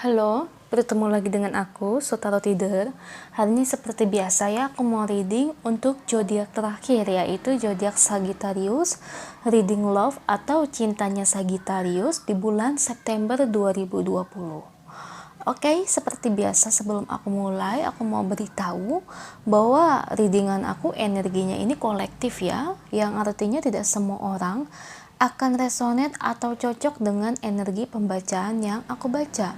Halo, bertemu lagi dengan aku, Sutaro Tider. Hari ini seperti biasa ya, aku mau reading untuk zodiak terakhir, yaitu zodiak Sagittarius, reading love atau cintanya Sagittarius di bulan September 2020. Oke, seperti biasa sebelum aku mulai, aku mau beritahu bahwa readingan aku energinya ini kolektif ya, yang artinya tidak semua orang akan resonate atau cocok dengan energi pembacaan yang aku baca.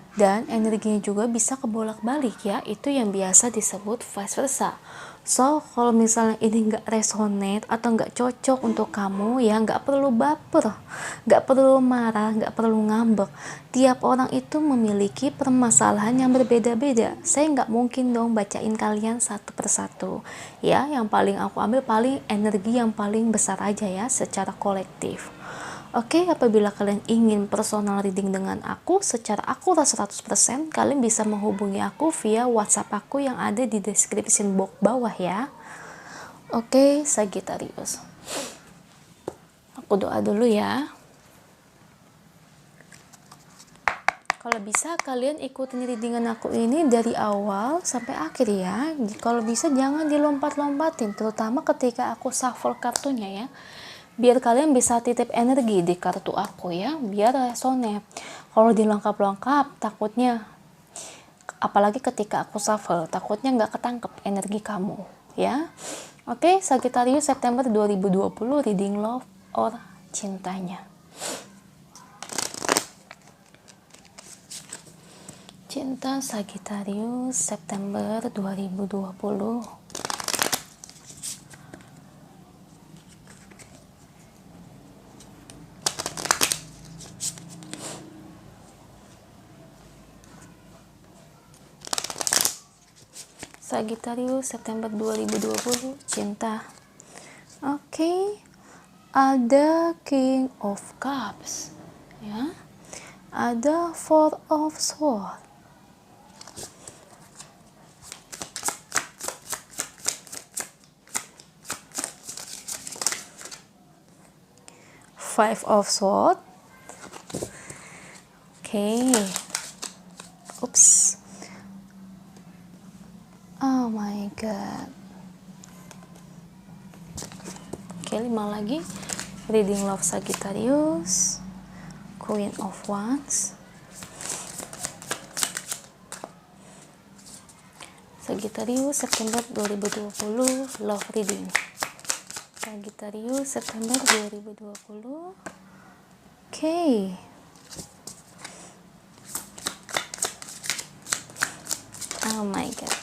Dan energinya juga bisa kebolak-balik ya, itu yang biasa disebut vice versa. So, kalau misalnya ini nggak resonate atau nggak cocok untuk kamu ya, nggak perlu baper, nggak perlu marah, nggak perlu ngambek. Tiap orang itu memiliki permasalahan yang berbeda-beda. Saya nggak mungkin dong bacain kalian satu persatu. Ya, yang paling aku ambil paling energi yang paling besar aja ya, secara kolektif. Oke, apabila kalian ingin personal reading dengan aku secara akurat 100%, kalian bisa menghubungi aku via WhatsApp aku yang ada di description box bawah ya. Oke, Sagittarius. Aku doa dulu ya. Kalau bisa kalian ikutin readingan aku ini dari awal sampai akhir ya. Kalau bisa jangan dilompat-lompatin, terutama ketika aku shuffle kartunya ya. Biar kalian bisa titip energi di kartu aku ya, biar resonate. Kalau dilengkap-lengkap takutnya, apalagi ketika aku shuffle, takutnya nggak ketangkep energi kamu ya. Oke, Sagittarius September 2020 reading love or cintanya. Cinta Sagittarius September 2020. Sagittarius September 2020 cinta. Oke, ada King of Cups ya, ada Four of Swords, Five of Swords. Oke, oops, oh my god. Oke, 5 lagi. Reading love Sagittarius, Queen of Wands, Sagittarius September 2020 love reading. Sagittarius September 2020. Oke. Oh my god.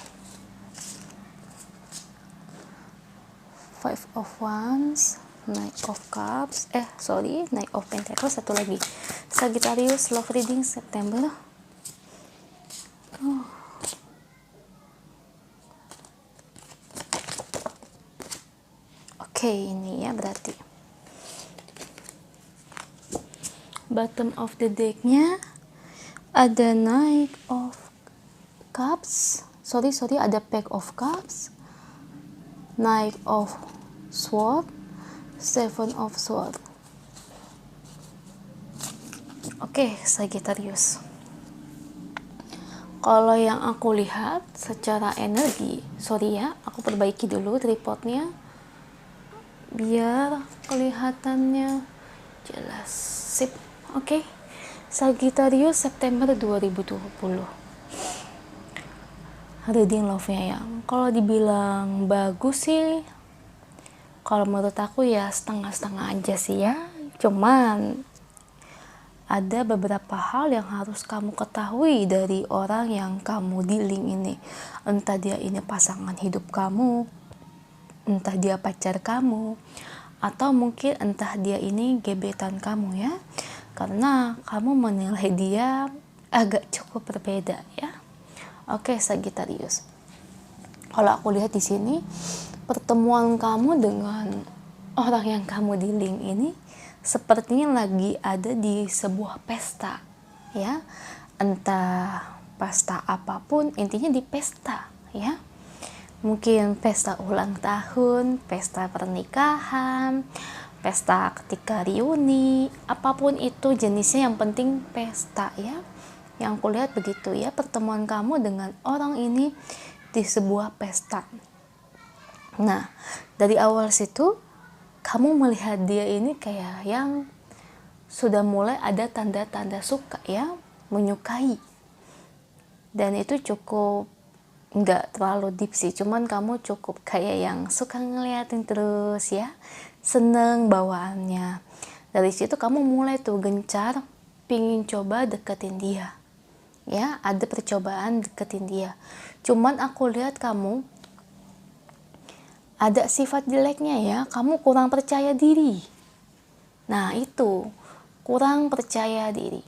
Five of Wands, Knight of Cups, Knight of Pentacles, satu lagi. Sagittarius love reading September. Oke, ini ya berarti. Bottom of the decknya ada Knight of Cups, ada Pack of Cups, Knight of Sword, Seven of Sword. Oke, Sagittarius. Kalau yang aku lihat secara energi, aku perbaiki dulu tripodnya biar kelihatannya jelas. Sip. Oke. Sagittarius September 2020. Reading love-nya ya. Kalau dibilang bagus sih, kalau menurut aku ya setengah-setengah aja sih ya. Cuman ada beberapa hal yang harus kamu ketahui dari orang yang kamu dealing ini. Entah dia ini pasangan hidup kamu, entah dia pacar kamu, atau mungkin entah dia ini gebetan kamu ya. Karena kamu menilai dia agak cukup berbeda ya. Oke, Sagittarius. Kalau aku lihat di sini, pertemuan kamu dengan orang yang kamu dealing ini sepertinya lagi ada di sebuah pesta ya. Entah pesta apapun, intinya di pesta ya. Mungkin pesta ulang tahun, pesta pernikahan, pesta ketika reuni, apapun itu jenisnya, yang penting pesta ya. Yang aku lihat begitu ya, pertemuan kamu dengan orang ini di sebuah pesta. Nah, dari awal situ kamu melihat dia ini kayak yang sudah mulai ada tanda-tanda suka ya, menyukai. Dan itu cukup nggak terlalu deep sih, cuman kamu cukup kayak yang suka ngeliatin terus ya, seneng bawaannya. Dari situ kamu mulai tuh gencar pingin coba deketin dia ya, ada percobaan deketin dia. Cuman aku lihat kamu ada sifat jeleknya ya, kamu kurang percaya diri. Nah itu, kurang percaya diri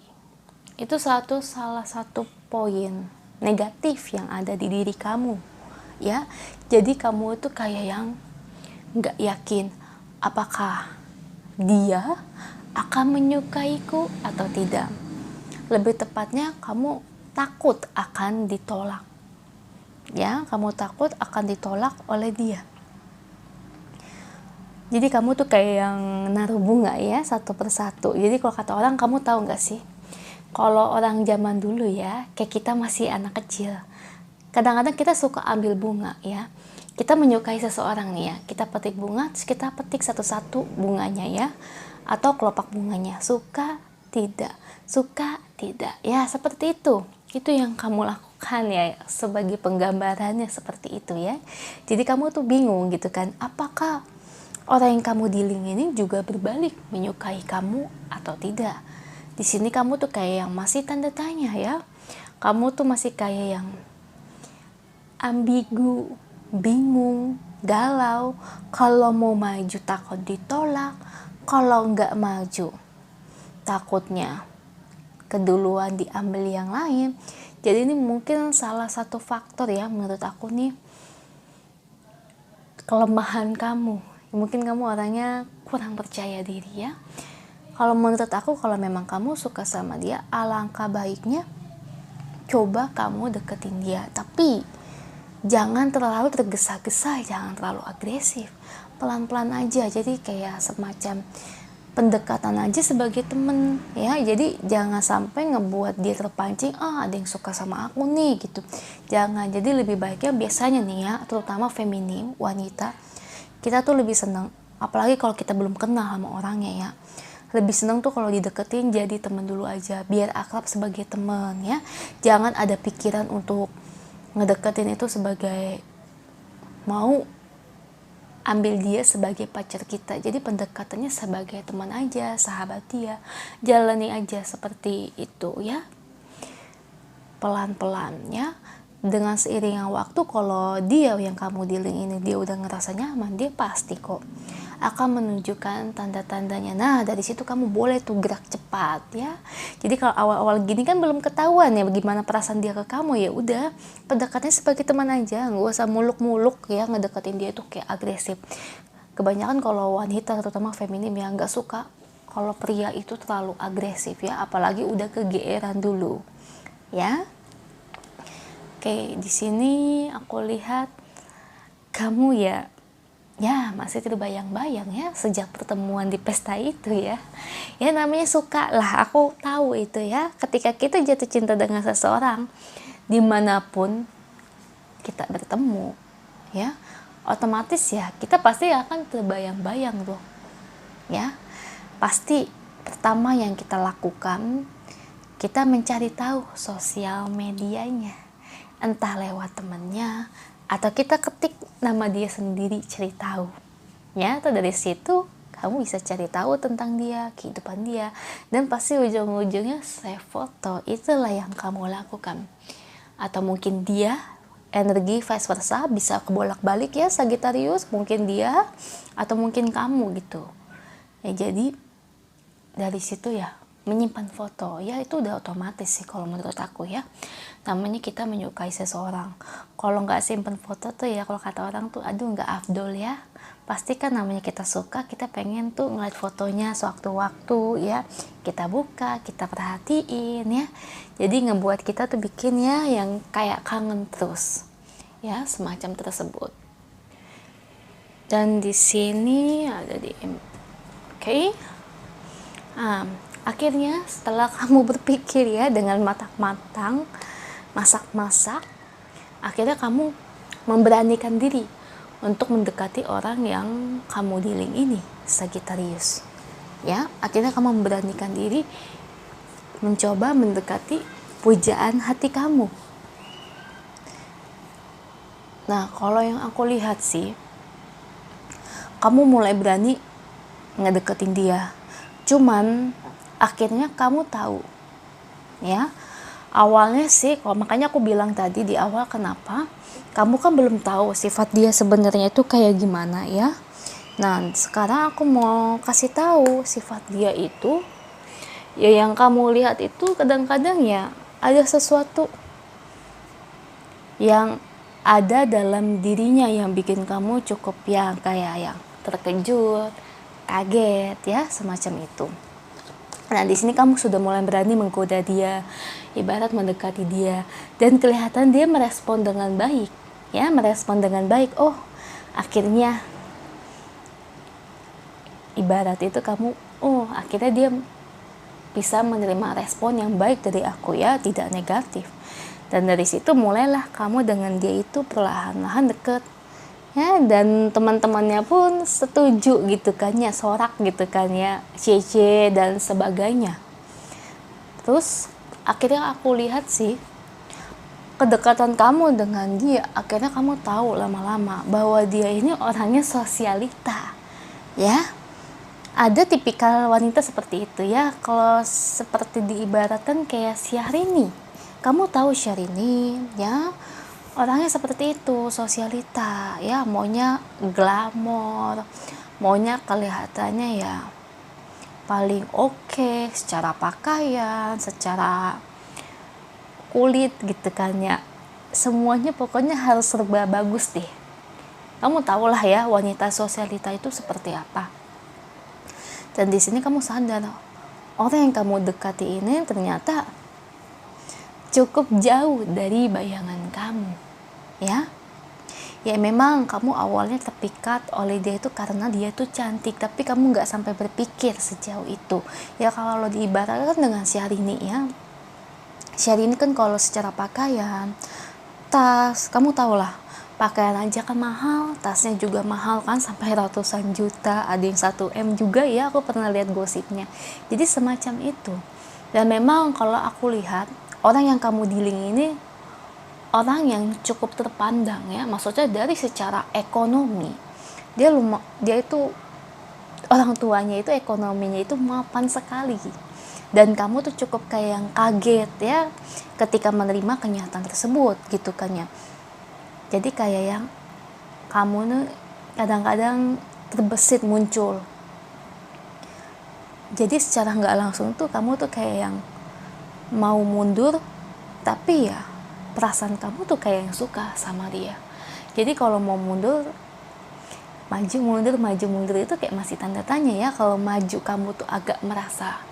itu salah satu poin negatif yang ada di diri kamu ya. Jadi kamu itu kayak yang nggak yakin apakah dia akan menyukaiku atau tidak. Lebih tepatnya kamu takut akan ditolak ya, kamu takut akan ditolak oleh dia. Jadi kamu tuh kayak yang naruh bunga ya, satu persatu. Jadi kalau kata orang, kamu tahu nggak sih, kalau orang zaman dulu ya, kayak kita masih anak kecil, kadang-kadang kita suka ambil bunga ya. Kita menyukai seseorang nih ya, kita petik bunga, terus kita petik satu-satu bunganya ya, atau kelopak bunganya, suka tidak ya, seperti itu yang kamu lakukan ya, sebagai penggambarannya seperti itu ya. Jadi kamu tuh bingung gitu kan, apakah orang yang kamu dealing ini juga berbalik menyukai kamu atau tidak. Di sini kamu tuh kayak yang masih tanda tanya ya, kamu tuh masih kayak yang ambigu, bingung, galau. Kalau mau maju takut ditolak, kalau nggak maju takutnya keduluan diambil yang lain. Jadi ini mungkin salah satu faktor ya menurut aku nih, kelemahan kamu. Mungkin kamu orangnya kurang percaya diri ya. Kalau menurut aku, kalau memang kamu suka sama dia, alangkah baiknya coba kamu deketin dia, tapi jangan terlalu tergesa-gesa, jangan terlalu agresif, pelan-pelan aja. Jadi kayak semacam pendekatan aja sebagai temen ya. Jadi jangan sampai ngebuat dia terpancing, ada yang suka sama aku nih gitu, jangan. Jadi lebih baiknya biasanya nih ya, terutama feminim, wanita, kita tuh lebih senang, apalagi kalau kita belum kenal sama orangnya ya, lebih senang tuh kalau dideketin jadi temen dulu aja, biar akrab sebagai temen ya. Jangan ada pikiran untuk ngedeketin itu sebagai mau ambil dia sebagai pacar kita. Jadi pendekatannya sebagai teman aja, sahabat dia, jalani aja seperti itu ya, pelan-pelan ya. Dengan seiringnya waktu, kalau dia yang kamu dealing ini dia udah ngerasa nyaman, dia pasti kok akan menunjukkan tanda-tandanya. Nah dari situ kamu boleh tuh gerak cepat ya. Jadi kalau awal-awal gini kan belum ketahuan ya bagaimana perasaan dia ke kamu, ya udah pendekatannya sebagai teman aja, nggak usah muluk-muluk ya ngedeketin dia tuh kayak agresif. Kebanyakan kalau wanita terutama feminim yang nggak suka kalau pria itu terlalu agresif ya, apalagi udah kegeeran dulu ya. Oke, di sini aku lihat kamu ya masih terbayang-bayang ya sejak pertemuan di pesta itu ya. Ya namanya suka lah, aku tahu itu ya. Ketika kita jatuh cinta dengan seseorang, dimanapun kita bertemu ya, otomatis ya kita pasti akan terbayang-bayang tuh ya. Pasti pertama yang kita lakukan, kita mencari tahu sosial medianya, entah lewat temannya atau kita ketik nama dia sendiri, cari tahu ya. Atau dari situ kamu bisa cari tahu tentang dia, kehidupan dia, dan pasti ujung-ujungnya save foto. Itulah yang kamu lakukan. Atau mungkin dia, energi vice versa, bisa kebolak-balik ya Sagittarius, mungkin dia atau mungkin kamu gitu ya. Jadi dari situ ya menyimpan foto ya, itu udah otomatis sih kalau menurut aku ya, namanya kita menyukai seseorang. Kalau nggak simpen foto tuh ya, kalau kata orang tuh aduh nggak afdol ya. Pasti kan namanya kita suka, kita pengen tuh ngeliat fotonya sewaktu-waktu ya, kita buka, kita perhatiin ya. Jadi ngebuat kita tuh bikin ya yang kayak kangen terus ya, semacam tersebut. Dan di sini ada di oke. Akhirnya setelah kamu berpikir ya dengan matang-matang, masak-masak, akhirnya kamu memberanikan diri untuk mendekati orang yang kamu dealing ini, Sagittarius. Ya, akhirnya kamu memberanikan diri mencoba mendekati pujaan hati kamu. Nah, kalau yang aku lihat sih, kamu mulai berani ngedeketin dia. Cuman akhirnya kamu tahu, ya, awalnya sih, makanya aku bilang tadi di awal, kenapa kamu kan belum tahu sifat dia sebenarnya itu kayak gimana ya. Nah, sekarang aku mau kasih tahu sifat dia itu, ya yang kamu lihat itu kadang-kadang ya ada sesuatu yang ada dalam dirinya yang bikin kamu cukup yang kayak yang terkejut, kaget ya, semacam itu. Nah, di sini kamu sudah mulai berani menggoda dia, ibarat mendekati dia, dan kelihatan dia merespon dengan baik, ya, merespon dengan baik. Oh, akhirnya, ibarat itu kamu, oh, akhirnya dia bisa menerima respon yang baik dari aku ya, tidak negatif. Dan dari situ mulailah kamu dengan dia itu perlahan-lahan deket. Ya, dan teman-temannya pun setuju gitu kan ya, sorak gitu kan ya, CC dan sebagainya. Terus akhirnya aku lihat sih kedekatan kamu dengan dia, akhirnya kamu tahu lama-lama bahwa dia ini orangnya sosialita. Ya, ada tipikal wanita seperti itu ya. Kalau seperti diibaratkan kayak Syahrini, kamu tahu Syahrini ya, orangnya seperti itu, sosialita ya, maunya glamor, maunya kelihatannya ya paling oke secara pakaian, secara kulit gitu kan ya, semuanya pokoknya harus serba bagus deh. Kamu tahulah ya wanita sosialita itu seperti apa. Dan di sini kamu sadar, orang yang kamu dekati ini ternyata cukup jauh dari bayangan kamu. Ya memang kamu awalnya terpikat oleh dia itu karena dia itu cantik, tapi kamu nggak sampai berpikir sejauh itu ya. Kalau lo diibaratkan dengan Syahrini ya, Syahrini kan kalau secara pakaian, tas, kamu tau lah, pakaian aja kan mahal, tasnya juga mahal kan, sampai ratusan juta, ada yang 1 M juga ya, aku pernah lihat gosipnya. Jadi semacam itu. Dan memang kalau aku lihat orang yang kamu dealing ini orang yang cukup terpandang ya, maksudnya dari secara ekonomi dia itu, orang tuanya itu ekonominya itu mapan sekali, dan kamu tuh cukup kayak yang kaget ya ketika menerima kenyataan tersebut gitu kan ya. Jadi kayak yang kamu tuh kadang-kadang terbesit muncul, jadi secara nggak langsung tuh kamu tuh kayak yang mau mundur, tapi ya perasaan kamu tuh kayak yang suka sama dia. Jadi kalau mau mundur, maju mundur itu kayak masih tanda tanya ya. Kalau maju kamu tuh agak merasa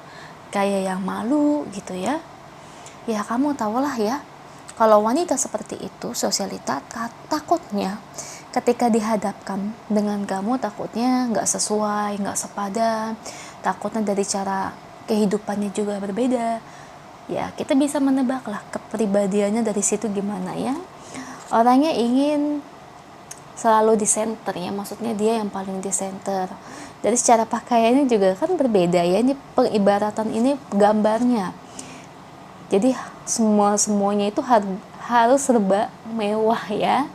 kayak yang malu gitu ya. Ya kamu tahulah ya, kalau wanita seperti itu sosialita, takutnya ketika dihadapkan dengan kamu, takutnya nggak sesuai, nggak sepadan, takutnya dari cara kehidupannya juga berbeda. Ya kita bisa menebak lah kepribadiannya dari situ gimana ya. Orangnya ingin selalu di center ya, maksudnya dia yang paling di center. Dari secara pakaiannya juga kan berbeda ya, ini pengibaratan ini gambarnya. Jadi semuanya itu harus serba mewah ya.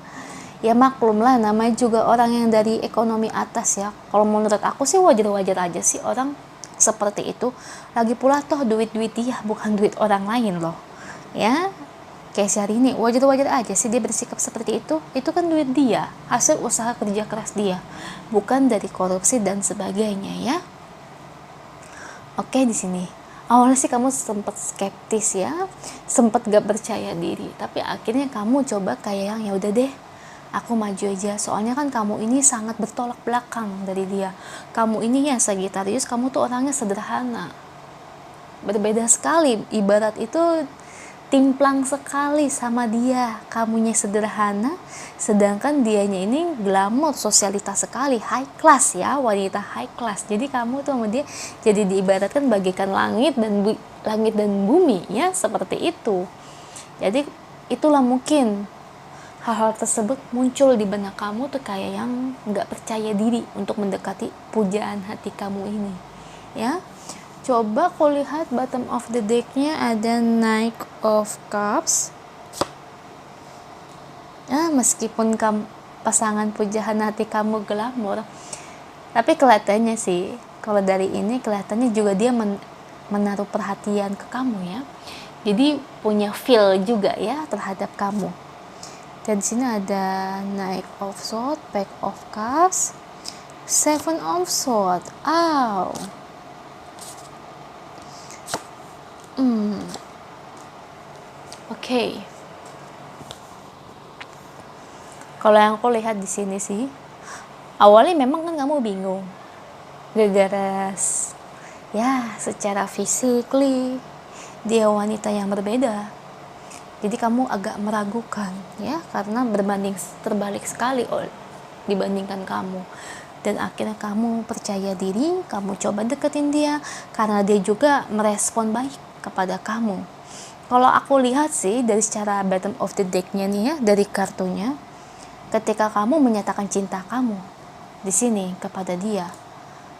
Ya maklum lah, namanya juga orang yang dari ekonomi atas ya. Kalau menurut aku sih wajar-wajar aja sih orang seperti itu. Lagi pula toh duit dia, bukan duit orang lain loh ya. Kayak Syahrini, wajar-wajar aja sih dia bersikap seperti itu kan duit dia, hasil usaha kerja keras dia, bukan dari korupsi dan sebagainya ya. Oke, di sini awalnya sih kamu sempat skeptis ya, sempat gak percaya diri, tapi akhirnya kamu coba kayak yang ya udah deh, aku maju aja. Soalnya kan kamu ini sangat bertolak belakang dari dia. Kamu ini ya Sagittarius, kamu tuh orangnya sederhana, berbeda sekali. Ibarat itu timplang sekali sama dia. Kamunya sederhana, sedangkan dianya ini glamor, sosialitas sekali, high class ya, wanita high class. Jadi kamu tuh sama dia jadi diibaratkan bagaikan langit dan bumi ya, seperti itu. Jadi itulah mungkin hal-hal tersebut muncul di benak kamu tuh kayak yang nggak percaya diri untuk mendekati pujaan hati kamu ini ya. Coba kau lihat bottom of the deck-nya ada Knight of Cups. Meskipun pasangan pujaan hati kamu glamor, tapi kelihatannya sih, kalau dari ini kelihatannya juga dia menaruh perhatian ke kamu ya. Jadi punya feel juga ya terhadap kamu. Dan di sini ada Knight of Swords, Pack of Cups, Seven of Swords. Oke. Kalau yang aku lihat di sini sih, awalnya memang kan kamu bingung, gara-gara ya secara physically dia wanita yang berbeda. Jadi kamu agak meragukan ya, karena terbalik sekali dibandingkan kamu. Dan akhirnya kamu percaya diri, kamu coba deketin dia karena dia juga merespon baik kepada kamu. Kalau aku lihat sih dari secara bottom of the deck-nya nih ya, dari kartunya, ketika kamu menyatakan cinta kamu di sini kepada dia,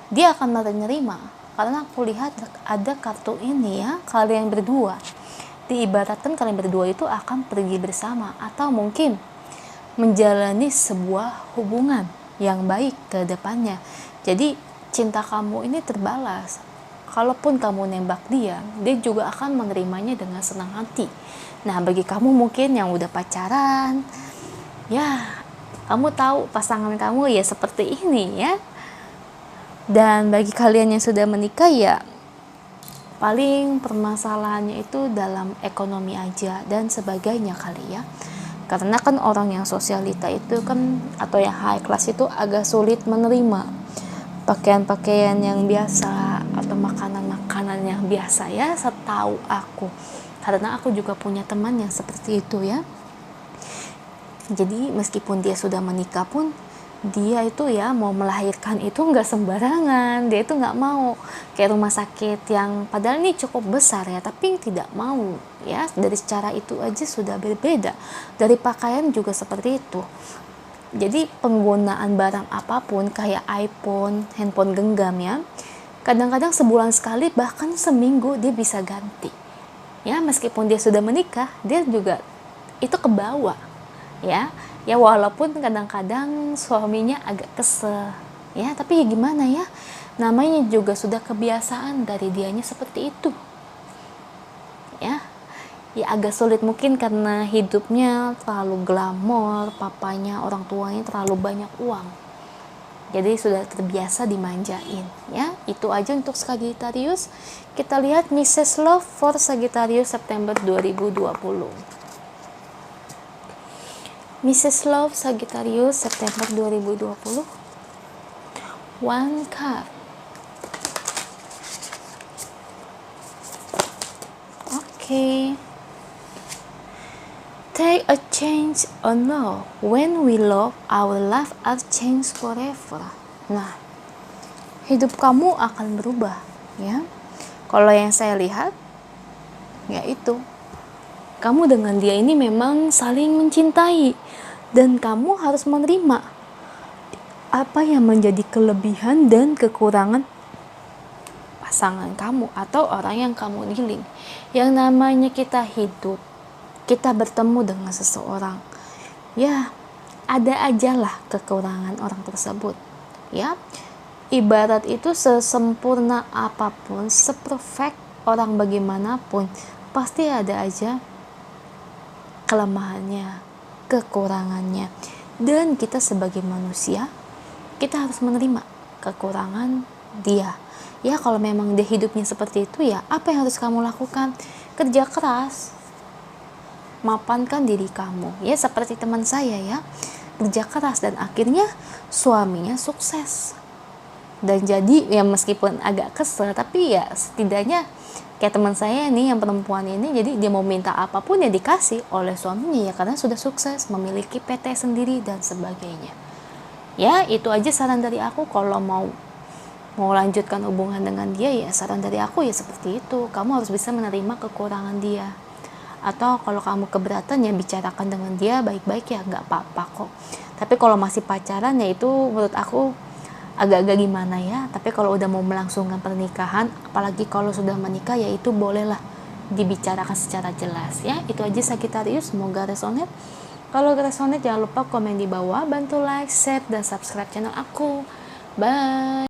dia akan menerima. Karena aku lihat ada kartu ini ya, kalian berdua. Diibaratkan kalian berdua itu akan pergi bersama atau mungkin menjalani sebuah hubungan yang baik ke depannya. Jadi cinta kamu ini terbalas. Kalaupun kamu nembak dia juga akan menerimanya dengan senang hati. Nah, bagi kamu mungkin yang udah pacaran, ya kamu tahu pasangan kamu ya seperti ini ya. Dan bagi kalian yang sudah menikah ya, paling permasalahannya itu dalam ekonomi aja dan sebagainya kali ya. Karena kan orang yang sosialita itu kan, atau yang high class itu agak sulit menerima pakaian-pakaian yang biasa atau makanan-makanan yang biasa ya, setahu aku. Karena aku juga punya teman yang seperti itu ya. Jadi meskipun dia sudah menikah pun, dia itu ya mau melahirkan itu nggak sembarangan. Dia itu nggak mau kayak rumah sakit yang padahal ini cukup besar ya, tapi tidak mau ya. Dari secara itu aja sudah berbeda. Dari pakaian juga seperti itu. Jadi penggunaan barang apapun kayak iPhone, handphone genggam ya, kadang-kadang sebulan sekali bahkan seminggu dia bisa ganti ya. Meskipun dia sudah menikah, dia juga itu kebawa ya, walaupun kadang-kadang suaminya agak kesel ya, tapi ya gimana ya, namanya juga sudah kebiasaan dari dianya seperti itu ya. Agak sulit mungkin karena hidupnya terlalu glamor, papanya, orang tuanya terlalu banyak uang, jadi sudah terbiasa dimanjain ya. Itu aja untuk Sagittarius. Kita lihat Mrs. Love for Sagittarius September 2020. Mrs. Love Sagittarius September 2020. One card. Okay. Take a change or no. When we love, our life are changed forever. Nah, hidup kamu akan berubah ya. Kalau yang saya lihat, yaitu kamu dengan dia ini memang saling mencintai, dan kamu harus menerima apa yang menjadi kelebihan dan kekurangan pasangan kamu atau orang yang kamu dealing. Yang namanya kita hidup, kita bertemu dengan seseorang, ya ada aja lah kekurangan orang tersebut ya. Ibarat itu sesempurna apapun, seperfect orang bagaimanapun, pasti ada aja kelemahannya, kekurangannya. Dan kita sebagai manusia, kita harus menerima kekurangan dia ya. Kalau memang dia hidupnya seperti itu, ya apa yang harus kamu lakukan? Kerja keras, mapankan diri kamu ya, seperti teman saya ya, kerja keras dan akhirnya suaminya sukses Dan jadi ya meskipun agak kesel, tapi ya setidaknya kayak teman saya nih yang perempuan ini, jadi dia mau minta apapun ya dikasih oleh suaminya ya, karena sudah sukses memiliki PT sendiri dan sebagainya. Ya itu aja saran dari aku. Kalau mau lanjutkan hubungan dengan dia, ya saran dari aku ya seperti itu. Kamu harus bisa menerima kekurangan dia. Atau kalau kamu keberatan ya bicarakan dengan dia baik-baik, ya nggak apa-apa kok. Tapi kalau masih pacaran ya itu menurut aku agak-agak gimana ya. Tapi kalau udah mau melangsungkan pernikahan, apalagi kalau sudah menikah, ya itu bolehlah dibicarakan secara jelas ya. Itu aja Sagittarius, semoga resonate. Kalau resonate jangan lupa komen di bawah, bantu like, share, dan subscribe channel aku. Bye.